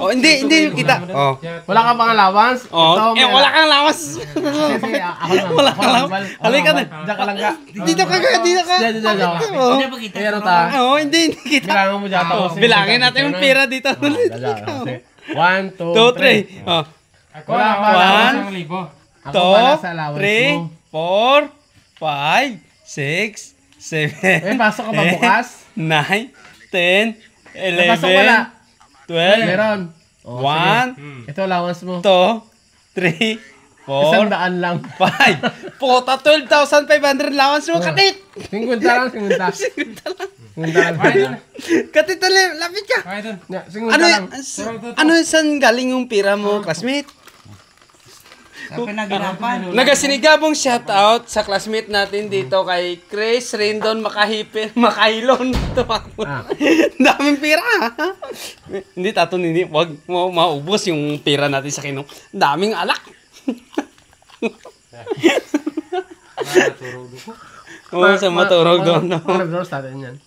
Oh, hindi kita. Oh. Wala ka pang allowance? Oh, wala kang lawas. Sige, ako na. Wala kang lawas. Halika na. Diyan ka lang ka. Dito ka. Diyan. Oh. Pero ta. Oh, hindi kita. Bilangan mo dyan. Bilangin natin yung pera dito. 1, 2, 2, 3. Oh. Wala pa. 1, 2, 3, 4, 5, 6, 7, pasok ka ba bukas? 9, 10, 11, Pasok wala. 12, Meron. 1, Ito allowance mo. 2, 3, 4, 100 lang. 5. Puta, 12,500 allowance mo, katit! 50 lang, 50. 50 lang. Katit, lapit ka. 50 Ano, lang. ano saan galing yung pira mo, classmate? Nagasinigabong shoutout sa classmate natin dito kay Chris Rendon Makahilon. Daming pira. Hindi tato nini, wag mo maubos yung pira natin sa kinong. Daming alak. Oo, sa maturog doon. Ano, natin yan.